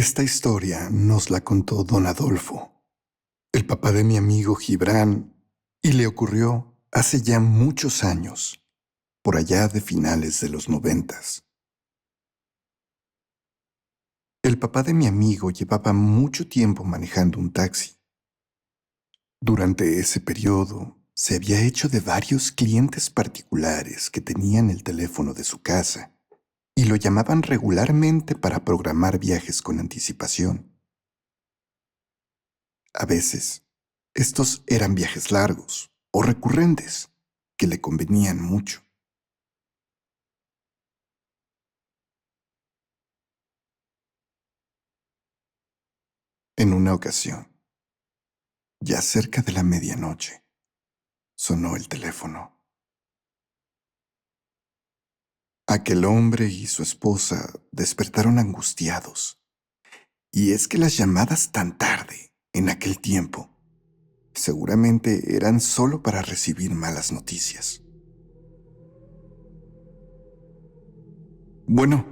Esta historia nos la contó don Adolfo, el papá de mi amigo Gibran, y le ocurrió hace ya muchos años, por allá de finales de los 90. El papá de mi amigo llevaba mucho tiempo manejando un taxi. Durante ese periodo, se había hecho de varios clientes particulares que tenían el teléfono de su casa y lo llamaban regularmente para programar viajes con anticipación. A veces, estos eran viajes largos o recurrentes que le convenían mucho. En una ocasión, ya cerca de la medianoche, sonó el teléfono. Aquel hombre y su esposa despertaron angustiados. Y es que las llamadas tan tarde, en aquel tiempo, seguramente eran solo para recibir malas noticias. Bueno,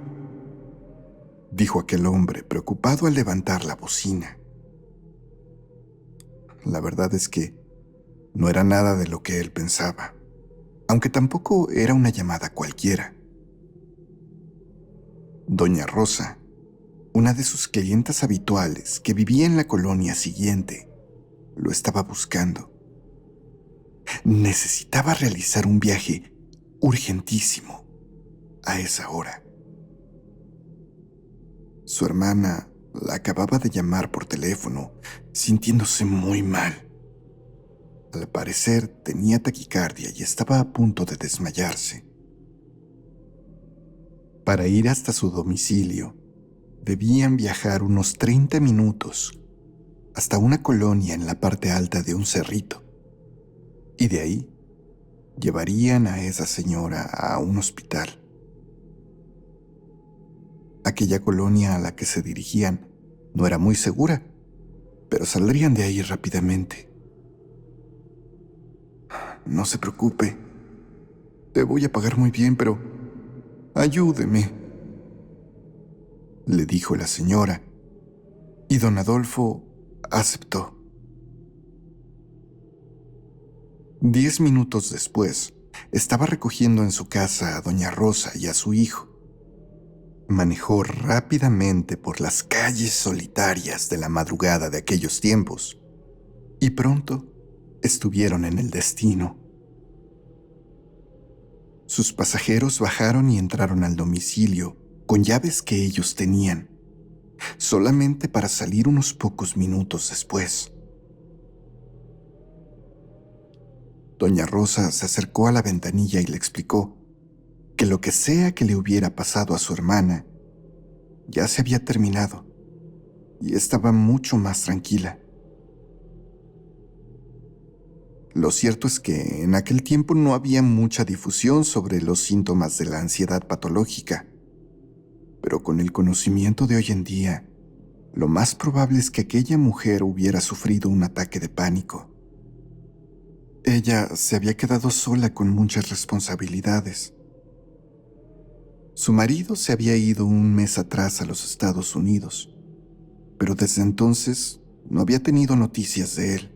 dijo aquel hombre preocupado al levantar la bocina. La verdad es que no era nada de lo que él pensaba, aunque tampoco era una llamada cualquiera. Doña Rosa, una de sus clientas habituales que vivía en la colonia siguiente, lo estaba buscando. Necesitaba realizar un viaje urgentísimo a esa hora. Su hermana la acababa de llamar por teléfono, sintiéndose muy mal. Al parecer tenía taquicardia y estaba a punto de desmayarse. Para ir hasta su domicilio, debían viajar unos 30 minutos hasta una colonia en la parte alta de un cerrito, y de ahí llevarían a esa señora a un hospital. Aquella colonia a la que se dirigían no era muy segura, pero saldrían de ahí rápidamente. No se preocupe, te voy a pagar muy bien, pero ayúdeme, le dijo la señora, y don Adolfo aceptó. 10 minutos después, estaba recogiendo en su casa a doña Rosa y a su hijo. Manejó rápidamente por las calles solitarias de la madrugada de aquellos tiempos, y pronto estuvieron en el destino. Sus pasajeros bajaron y entraron al domicilio con llaves que ellos tenían, solamente para salir unos pocos minutos después. Doña Rosa se acercó a la ventanilla y le explicó que lo que sea que le hubiera pasado a su hermana ya se había terminado y estaba mucho más tranquila. Lo cierto es que en aquel tiempo no había mucha difusión sobre los síntomas de la ansiedad patológica, pero con el conocimiento de hoy en día, lo más probable es que aquella mujer hubiera sufrido un ataque de pánico. Ella se había quedado sola con muchas responsabilidades. Su marido se había ido un mes atrás a los Estados Unidos, pero desde entonces no había tenido noticias de él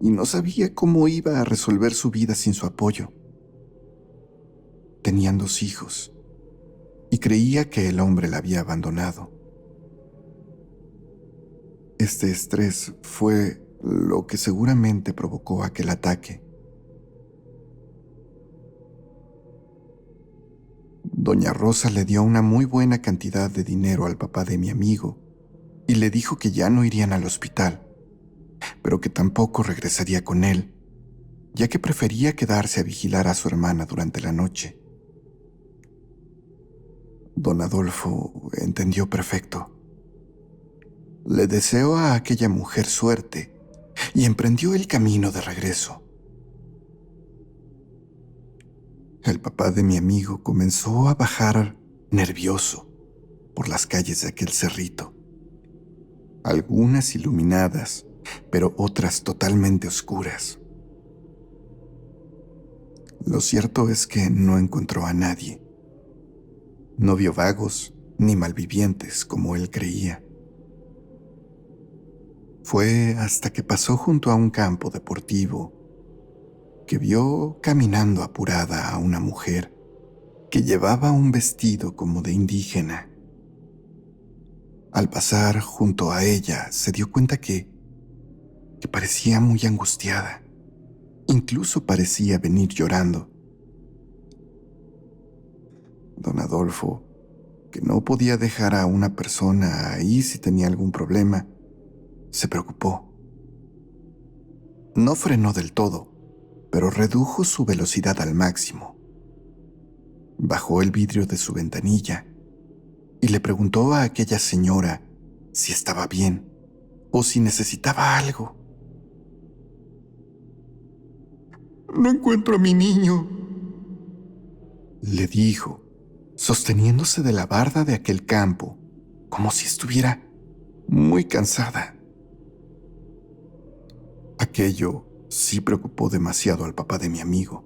y no sabía cómo iba a resolver su vida sin su apoyo. Tenían 2 hijos y creía que el hombre la había abandonado. Este estrés fue lo que seguramente provocó aquel ataque. Doña Rosa le dio una muy buena cantidad de dinero al papá de mi amigo y le dijo que ya no irían al hospital, pero que tampoco regresaría con él, ya que prefería quedarse a vigilar a su hermana durante la noche. Don Adolfo entendió perfecto. Le deseó a aquella mujer suerte y emprendió el camino de regreso. El papá de mi amigo comenzó a bajar nervioso por las calles de aquel cerrito, algunas iluminadas, pero otras totalmente oscuras. Lo cierto es que no encontró a nadie. No vio vagos ni malvivientes como él creía. Fue hasta que pasó junto a un campo deportivo que vio caminando apurada a una mujer que llevaba un vestido como de indígena. Al pasar junto a ella, se dio cuenta que parecía muy angustiada. Incluso parecía venir llorando. Don Adolfo, que no podía dejar a una persona ahí si tenía algún problema, se preocupó. No frenó del todo, pero redujo su velocidad al máximo. Bajó el vidrio de su ventanilla y le preguntó a aquella señora si estaba bien o si necesitaba algo. «No encuentro a mi niño», le dijo, sosteniéndose de la barda de aquel campo, como si estuviera muy cansada. Aquello sí preocupó demasiado al papá de mi amigo.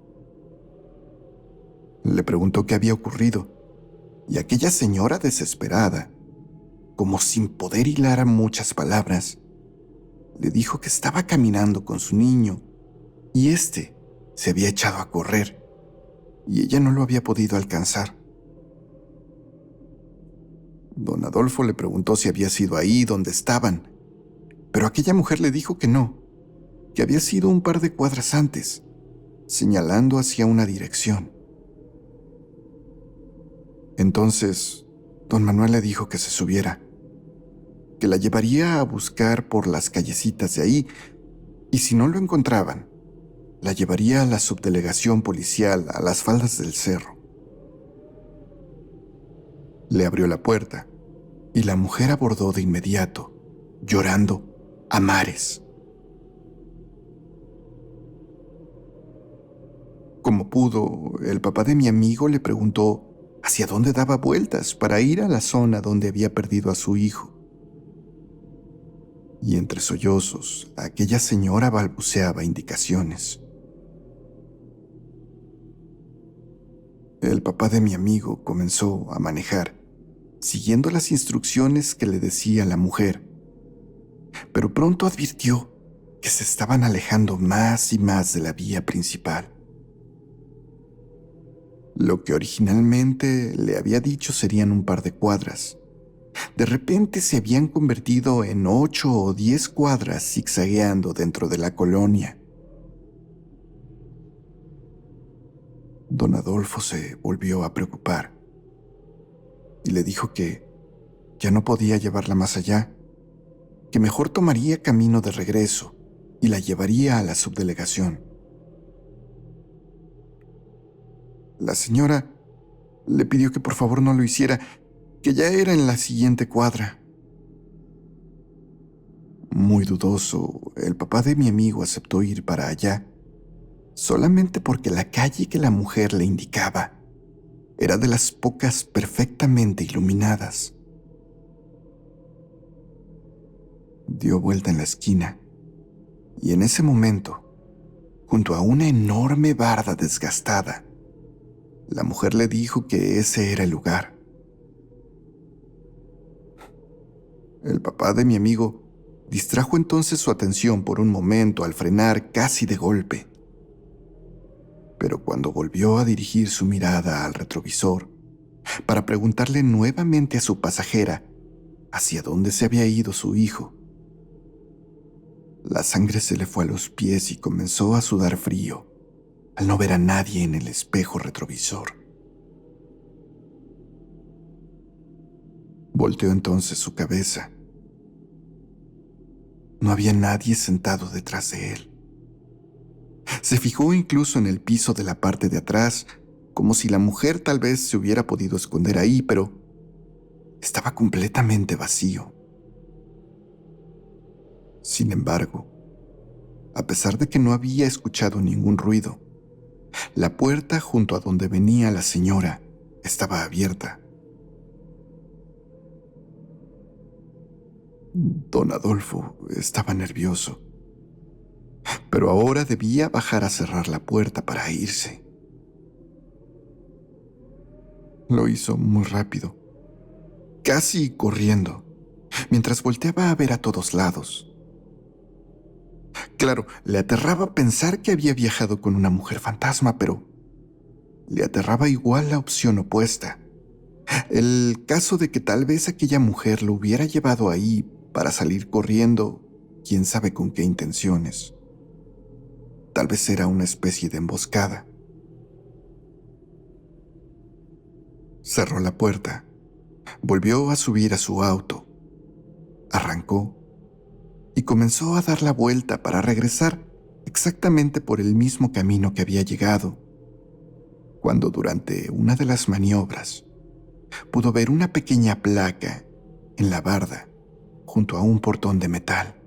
Le preguntó qué había ocurrido, y aquella señora desesperada, como sin poder hilar muchas palabras, le dijo que estaba caminando con su niño, y éste se había echado a correr, y ella no lo había podido alcanzar. Don Adolfo le preguntó si había sido ahí donde estaban, pero aquella mujer le dijo que no, que había sido un par de cuadras antes, señalando hacia una dirección. Entonces, don Manuel le dijo que se subiera, que la llevaría a buscar por las callecitas de ahí, y si no lo encontraban, la llevaría a la subdelegación policial a las faldas del cerro. Le abrió la puerta, y la mujer abordó de inmediato, llorando a mares. Como pudo, el papá de mi amigo le preguntó hacia dónde daba vueltas para ir a la zona donde había perdido a su hijo. Y entre sollozos, aquella señora balbuceaba indicaciones. El papá de mi amigo comenzó a manejar, siguiendo las instrucciones que le decía la mujer, pero pronto advirtió que se estaban alejando más y más de la vía principal. Lo que originalmente le había dicho serían un par de cuadras. De repente se habían convertido en 8 o 10 cuadras zigzagueando dentro de la colonia. Don Adolfo se volvió a preocupar y le dijo que ya no podía llevarla más allá, que mejor tomaría camino de regreso y la llevaría a la subdelegación. La señora le pidió que por favor no lo hiciera, que ya era en la siguiente cuadra. Muy dudoso, el papá de mi amigo aceptó ir para allá, solamente porque la calle que la mujer le indicaba era de las pocas perfectamente iluminadas. Dio vuelta en la esquina, y en ese momento, junto a una enorme barda desgastada, la mujer le dijo que ese era el lugar. El papá de mi amigo distrajo entonces su atención por un momento al frenar casi de golpe. Pero cuando volvió a dirigir su mirada al retrovisor para preguntarle nuevamente a su pasajera hacia dónde se había ido su hijo, la sangre se le fue a los pies y comenzó a sudar frío al no ver a nadie en el espejo retrovisor. Volteó entonces su cabeza. No había nadie sentado detrás de él. Se fijó incluso en el piso de la parte de atrás, como si la mujer tal vez se hubiera podido esconder ahí, pero estaba completamente vacío. Sin embargo, a pesar de que no había escuchado ningún ruido, la puerta junto a donde venía la señora estaba abierta. Don Adolfo estaba nervioso, pero ahora debía bajar a cerrar la puerta para irse. Lo hizo muy rápido, casi corriendo, mientras volteaba a ver a todos lados. Claro, le aterraba pensar que había viajado con una mujer fantasma, pero le aterraba igual la opción opuesta. El caso de que tal vez aquella mujer lo hubiera llevado ahí para salir corriendo, quién sabe con qué intenciones. Tal vez era una especie de emboscada. Cerró la puerta, volvió a subir a su auto, arrancó y comenzó a dar la vuelta para regresar exactamente por el mismo camino que había llegado, cuando durante una de las maniobras pudo ver una pequeña placa en la barda junto a un portón de metal.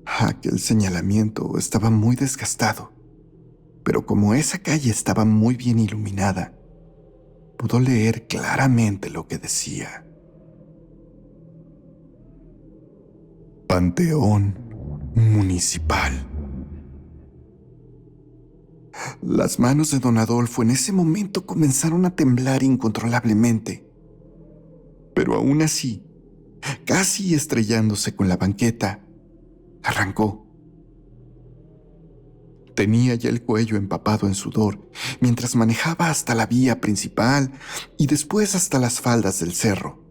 Aquel señalamiento estaba muy desgastado, pero como esa calle estaba muy bien iluminada, pudo leer claramente lo que decía. Panteón Municipal. Las manos de don Adolfo en ese momento comenzaron a temblar incontrolablemente, pero aún así, casi estrellándose con la banqueta, arrancó. Tenía ya el cuello empapado en sudor mientras manejaba hasta la vía principal y después hasta las faldas del cerro,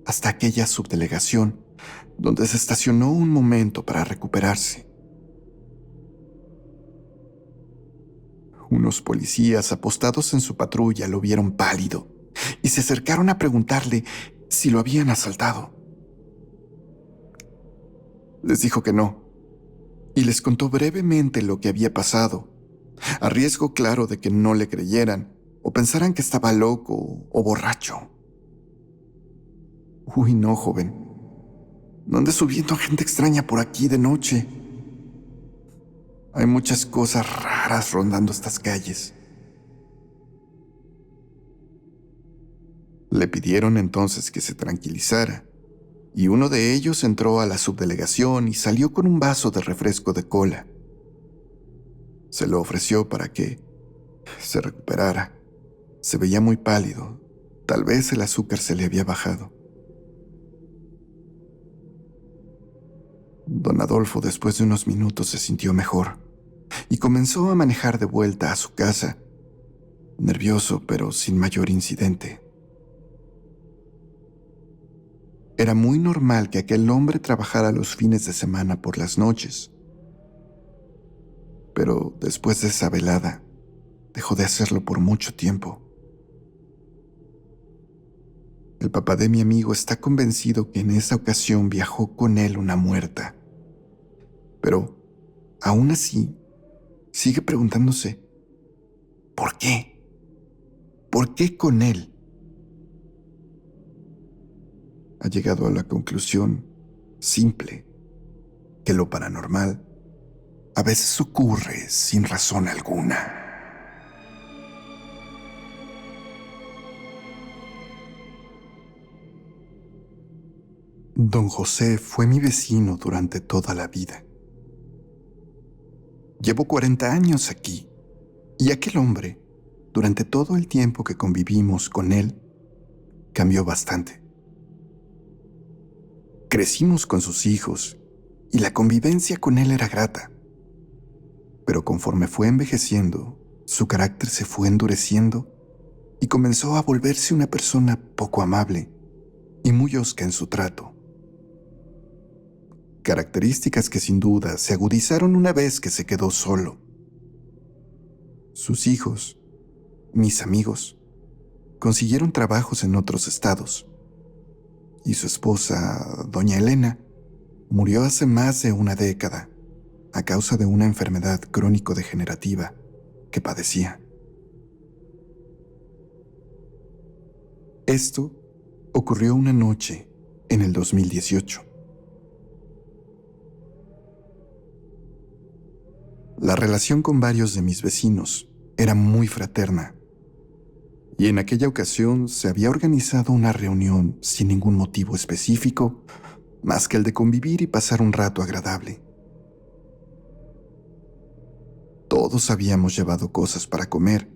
hasta aquella subdelegación donde se estacionó un momento para recuperarse. Unos policías apostados en su patrulla lo vieron pálido y se acercaron a preguntarle si lo habían asaltado. Les dijo que no y les contó brevemente lo que había pasado, a riesgo claro de que no le creyeran o pensaran que estaba loco o borracho. Uy, no, joven. No andes subiendo a gente extraña por aquí de noche. Hay muchas cosas raras rondando estas calles. Le pidieron entonces que se tranquilizara, y uno de ellos entró a la subdelegación y salió con un vaso de refresco de cola. Se lo ofreció para que se recuperara. Se veía muy pálido. Tal vez el azúcar se le había bajado. Don Adolfo, después de unos minutos, se sintió mejor y comenzó a manejar de vuelta a su casa, nervioso pero sin mayor incidente. Era muy normal que aquel hombre trabajara los fines de semana por las noches, pero después de esa velada, dejó de hacerlo por mucho tiempo. El papá de mi amigo está convencido que en esa ocasión viajó con él una muerta, pero aún así sigue preguntándose, ¿por qué? ¿Por qué con él? Ha llegado a la conclusión simple que lo paranormal a veces ocurre sin razón alguna. Don José fue mi vecino durante toda la vida. Llevo 40 años aquí, y aquel hombre, durante todo el tiempo que convivimos con él, cambió bastante. Crecimos con sus hijos, y la convivencia con él era grata. Pero conforme fue envejeciendo, su carácter se fue endureciendo y comenzó a volverse una persona poco amable y muy hosca en su trato. Características que sin duda se agudizaron una vez que se quedó solo. Sus hijos, mis amigos, consiguieron trabajos en otros estados, y su esposa, doña Elena, murió hace más de una década a causa de una enfermedad crónico-degenerativa que padecía. Esto ocurrió una noche en el 2018. La relación con varios de mis vecinos era muy fraterna, y en aquella ocasión se había organizado una reunión sin ningún motivo específico, más que el de convivir y pasar un rato agradable. Todos habíamos llevado cosas para comer,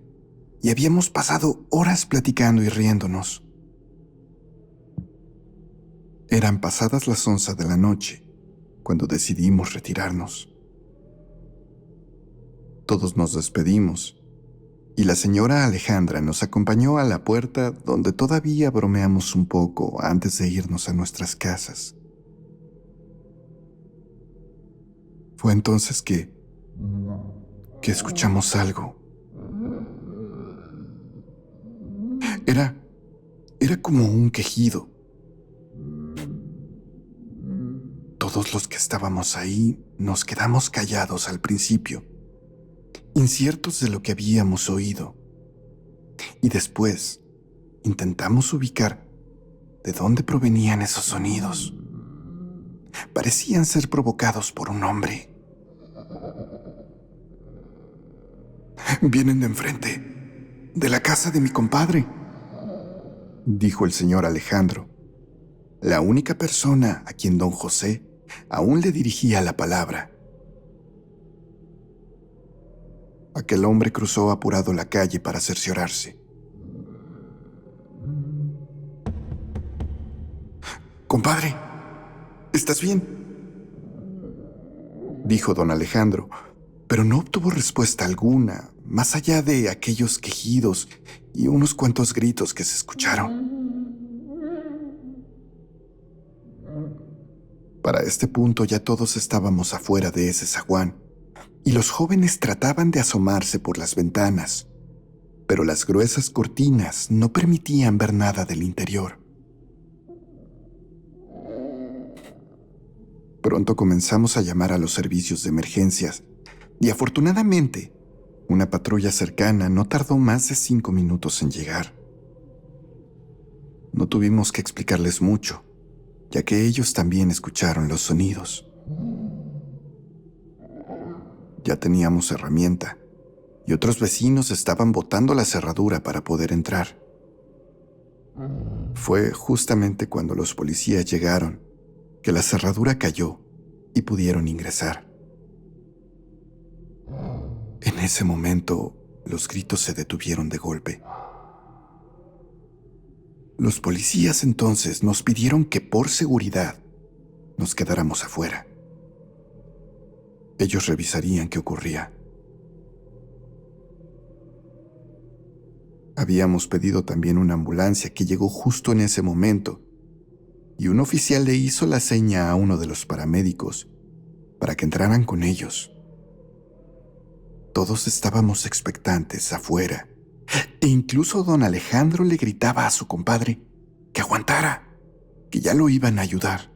y habíamos pasado horas platicando y riéndonos. Eran pasadas las 11 de la noche cuando decidimos retirarnos. Todos nos despedimos y la señora Alejandra nos acompañó a la puerta, donde todavía bromeamos un poco antes de irnos a nuestras casas. Fue entonces que escuchamos algo. Era como un quejido. Todos los que estábamos ahí nos quedamos callados al principio, inciertos de lo que habíamos oído. Y después intentamos ubicar de dónde provenían esos sonidos. Parecían ser provocados por un hombre. «Vienen de enfrente, de la casa de mi compadre», dijo el señor Alejandro, la única persona a quien don José aún le dirigía la palabra. Aquel hombre cruzó apurado la calle para cerciorarse. «Compadre, ¿estás bien?», dijo don Alejandro, pero no obtuvo respuesta alguna, más allá de aquellos quejidos y unos cuantos gritos que se escucharon. Para este punto ya todos estábamos afuera de ese zaguán, y los jóvenes trataban de asomarse por las ventanas, pero las gruesas cortinas no permitían ver nada del interior. Pronto comenzamos a llamar a los servicios de emergencias, y afortunadamente, una patrulla cercana no tardó más de 5 minutos en llegar. No tuvimos que explicarles mucho, ya que ellos también escucharon los sonidos. Ya teníamos herramienta, y otros vecinos estaban botando la cerradura para poder entrar. Fue justamente cuando los policías llegaron que la cerradura cayó y pudieron ingresar. En ese momento, los gritos se detuvieron de golpe. Los policías entonces nos pidieron que por seguridad nos quedáramos afuera. Ellos revisarían qué ocurría. Habíamos pedido también una ambulancia que llegó justo en ese momento, y un oficial le hizo la seña a uno de los paramédicos para que entraran con ellos. Todos estábamos expectantes afuera, e incluso don Alejandro le gritaba a su compadre que aguantara, que ya lo iban a ayudar.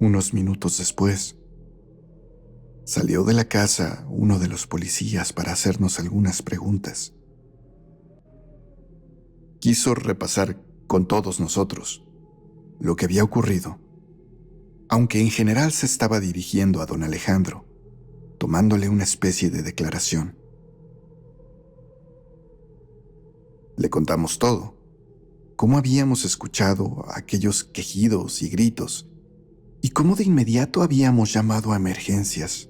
Unos minutos después, salió de la casa uno de los policías para hacernos algunas preguntas. Quiso repasar con todos nosotros lo que había ocurrido, aunque en general se estaba dirigiendo a don Alejandro, tomándole una especie de declaración. Le contamos todo, cómo habíamos escuchado aquellos quejidos y gritos, y cómo de inmediato habíamos llamado a emergencias.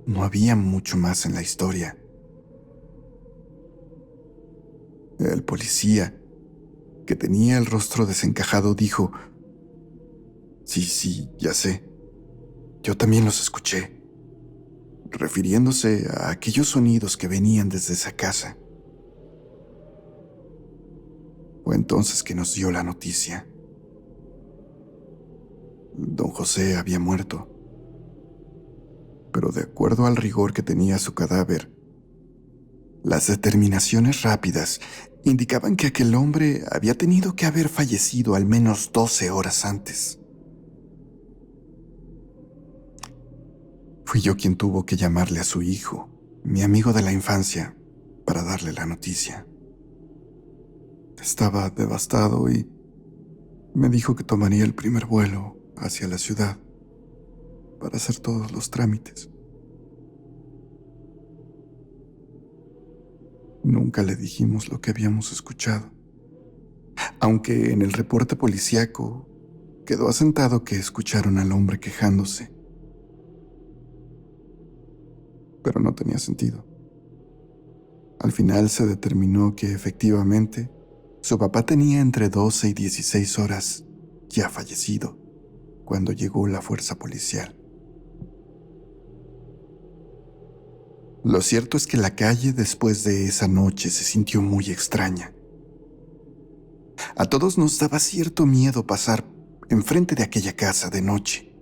No había mucho más en la historia. El policía, que tenía el rostro desencajado, dijo: Sí, ya sé. Yo también los escuché, refiriéndose a aquellos sonidos que venían desde esa casa. Fue entonces que nos dio la noticia. Don José había muerto, pero de acuerdo al rigor que tenía su cadáver, las determinaciones rápidas indicaban que aquel hombre había tenido que haber fallecido al menos 12 horas antes. Fui yo quien tuvo que llamarle a su hijo, mi amigo de la infancia, para darle la noticia. Estaba devastado y me dijo que tomaría el primer vuelo hacia la ciudad para hacer todos los trámites. Nunca le dijimos lo que habíamos escuchado, aunque en el reporte policíaco quedó asentado que escucharon al hombre quejándose. Pero no tenía sentido. Al final se determinó que efectivamente su papá tenía entre 12 y 16 horas ya fallecido cuando llegó la fuerza policial. Lo cierto es que la calle después de esa noche se sintió muy extraña. A todos nos daba cierto miedo pasar enfrente de aquella casa de noche.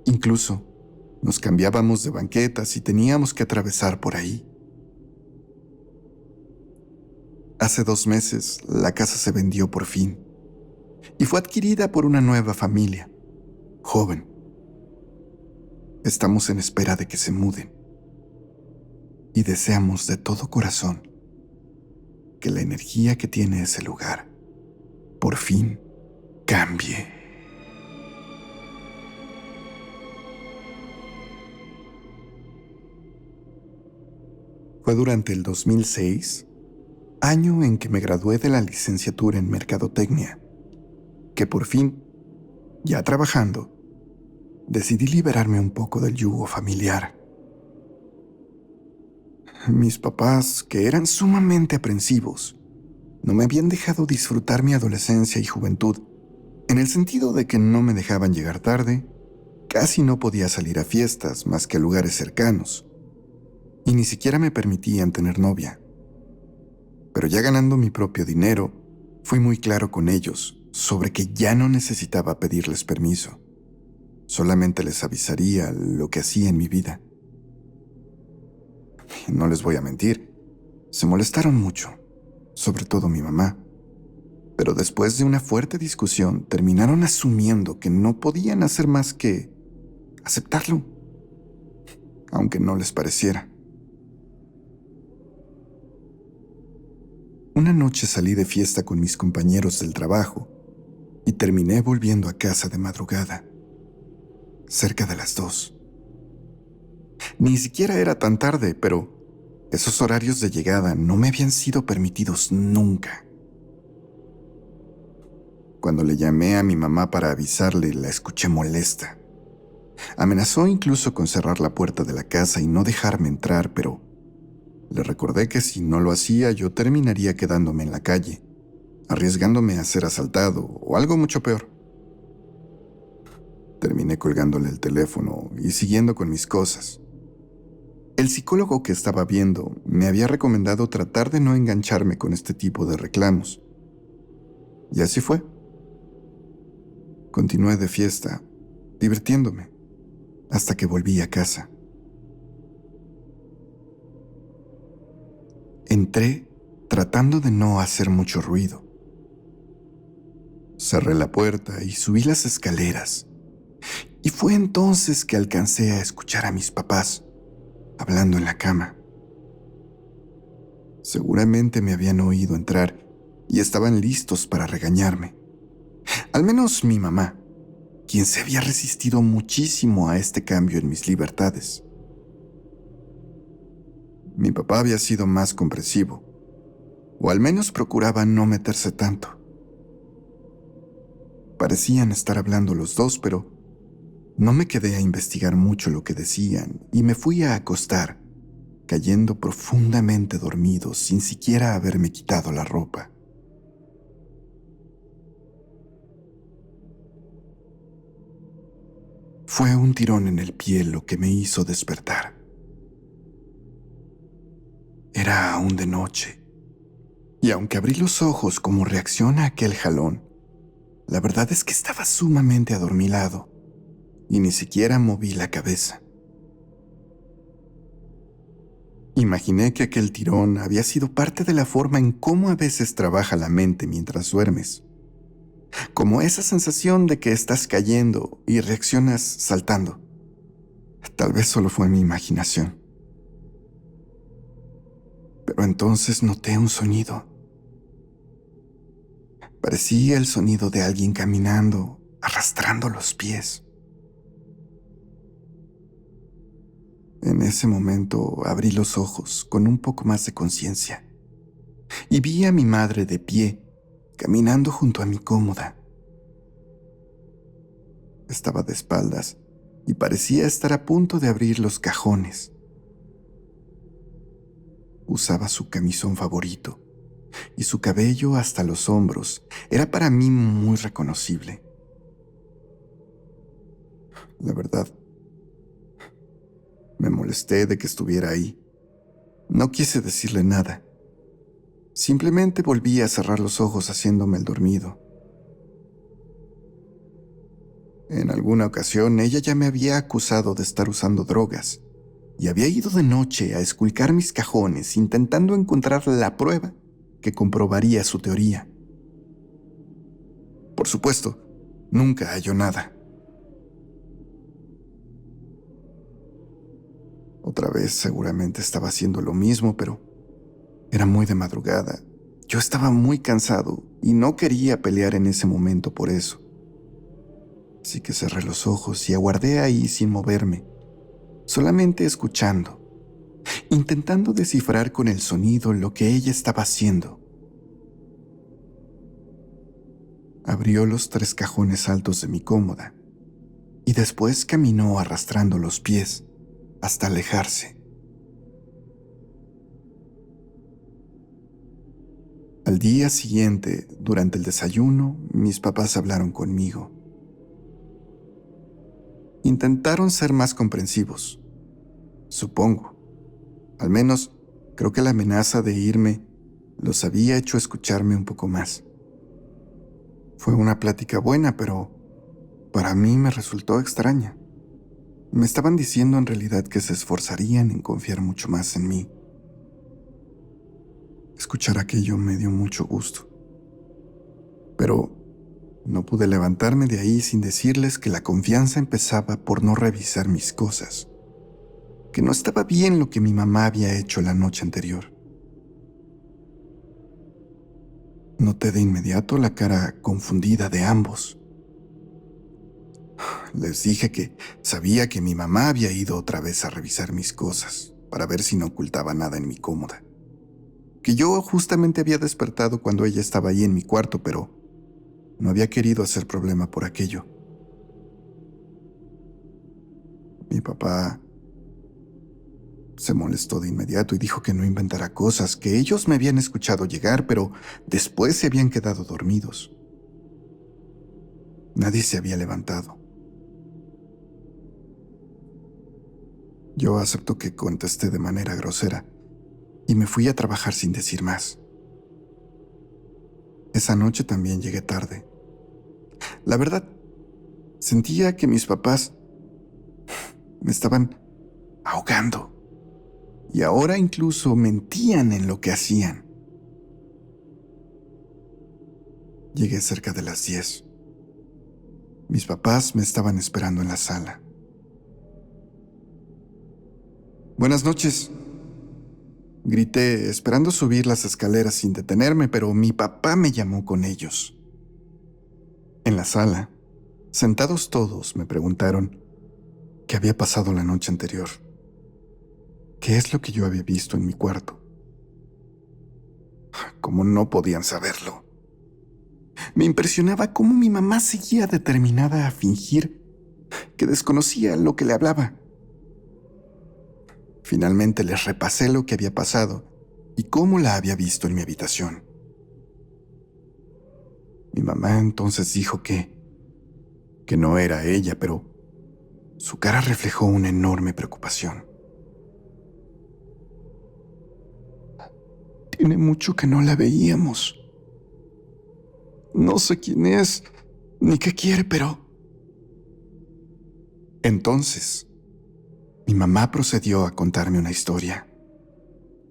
Incluso nos cambiábamos de banquetas y teníamos que atravesar por ahí. Hace 2 meses la casa se vendió por fin y fue adquirida por una nueva familia, joven. Estamos en espera de que se muden y deseamos de todo corazón que la energía que tiene ese lugar por fin cambie. Fue durante el 2006, año en que me gradué de la licenciatura en Mercadotecnia, que por fin, ya trabajando, decidí liberarme un poco del yugo familiar. Mis papás, que eran sumamente aprensivos, no me habían dejado disfrutar mi adolescencia y juventud, en el sentido de que no me dejaban llegar tarde, casi no podía salir a fiestas más que a lugares cercanos, y ni siquiera me permitían tener novia. Pero ya ganando mi propio dinero, fui muy claro con ellos sobre que ya no necesitaba pedirles permiso. Solamente les avisaría lo que hacía en mi vida. Y no les voy a mentir, se molestaron mucho, sobre todo mi mamá. Pero después de una fuerte discusión, terminaron asumiendo que no podían hacer más que aceptarlo, aunque no les pareciera. Una noche salí de fiesta con mis compañeros del trabajo y terminé volviendo a casa de madrugada, cerca de las 2. Ni siquiera era tan tarde, pero esos horarios de llegada no me habían sido permitidos nunca. Cuando le llamé a mi mamá para avisarle, la escuché molesta. Amenazó incluso con cerrar la puerta de la casa y no dejarme entrar, pero le recordé que si no lo hacía yo terminaría quedándome en la calle, arriesgándome a ser asaltado o algo mucho peor. Terminé colgándole el teléfono y siguiendo con mis cosas. El psicólogo que estaba viendo me había recomendado tratar de no engancharme con este tipo de reclamos. Y así fue. Continué de fiesta, divirtiéndome, hasta que volví a casa. Entré tratando de no hacer mucho ruido. Cerré la puerta y subí las escaleras. Y fue entonces que alcancé a escuchar a mis papás hablando en la cama. Seguramente me habían oído entrar y estaban listos para regañarme. Al menos mi mamá, quien se había resistido muchísimo a este cambio en mis libertades. Mi papá había sido más comprensivo, o al menos procuraba no meterse tanto. Parecían estar hablando los dos, pero no me quedé a investigar mucho lo que decían y me fui a acostar, cayendo profundamente dormido sin siquiera haberme quitado la ropa. Fue un tirón en el pie lo que me hizo despertar. Era aún de noche, y aunque abrí los ojos como reacción a aquel jalón, la verdad es que estaba sumamente adormilado y ni siquiera moví la cabeza. Imaginé que aquel tirón había sido parte de la forma en cómo a veces trabaja la mente mientras duermes, como esa sensación de que estás cayendo y reaccionas saltando. Tal vez solo fue mi imaginación. Pero entonces noté un sonido. Parecía el sonido de alguien caminando, arrastrando los pies. En ese momento abrí los ojos con un poco más de conciencia y vi a mi madre de pie, caminando junto a mi cómoda. Estaba de espaldas y parecía estar a punto de abrir los cajones. Usaba su camisón favorito y su cabello hasta los hombros era para mí muy reconocible. La verdad, me molesté de que estuviera ahí. No quise decirle nada. Simplemente volví a cerrar los ojos haciéndome el dormido. En alguna ocasión ella ya me había acusado de estar usando drogas y había ido de noche a esculcar mis cajones intentando encontrar la prueba que comprobaría su teoría. Por supuesto, nunca halló nada. Otra vez seguramente estaba haciendo lo mismo, pero era muy de madrugada. Yo estaba muy cansado y no quería pelear en ese momento por eso. Así que cerré los ojos y aguardé ahí sin moverme, solamente escuchando, intentando descifrar con el sonido lo que ella estaba haciendo. Abrió los 3 cajones altos de mi cómoda y después caminó arrastrando los pies hasta alejarse. Al día siguiente, durante el desayuno, mis papás hablaron conmigo. Intentaron ser más comprensivos, supongo. Al menos, creo que la amenaza de irme los había hecho escucharme un poco más. Fue una plática buena, pero para mí me resultó extraña. Me estaban diciendo en realidad que se esforzarían en confiar mucho más en mí. Escuchar aquello me dio mucho gusto. Pero no pude levantarme de ahí sin decirles que la confianza empezaba por no revisar mis cosas, que no estaba bien lo que mi mamá había hecho la noche anterior. Noté de inmediato la cara confundida de ambos. Les dije que sabía que mi mamá había ido otra vez a revisar mis cosas para ver si no ocultaba nada en mi cómoda, que yo justamente había despertado cuando ella estaba ahí en mi cuarto, pero no había querido hacer problema por aquello. Mi papá se molestó de inmediato y dijo que no inventara cosas, que ellos me habían escuchado llegar, pero después se habían quedado dormidos. Nadie se había levantado. Yo acepto que contesté de manera grosera y me fui a trabajar sin decir más. Esa noche también llegué tarde. La verdad, sentía que mis papás me estaban ahogando y ahora incluso mentían en lo que hacían. Llegué cerca de las 10. Mis papás me estaban esperando en la sala. «Buenas noches», grité, esperando subir las escaleras sin detenerme, pero mi papá me llamó con ellos. En la sala, sentados todos, me preguntaron qué había pasado la noche anterior. ¿Qué es lo que yo había visto en mi cuarto? ¿Cómo no podían saberlo? Me impresionaba cómo mi mamá seguía determinada a fingir que desconocía lo que le hablaba. Finalmente les repasé lo que había pasado y cómo la había visto en mi habitación. Mi mamá entonces dijo que no era ella, pero su cara reflejó una enorme preocupación. «Tiene mucho que no la veíamos. No sé quién es ni qué quiere, pero...» Entonces, mi mamá procedió a contarme una historia.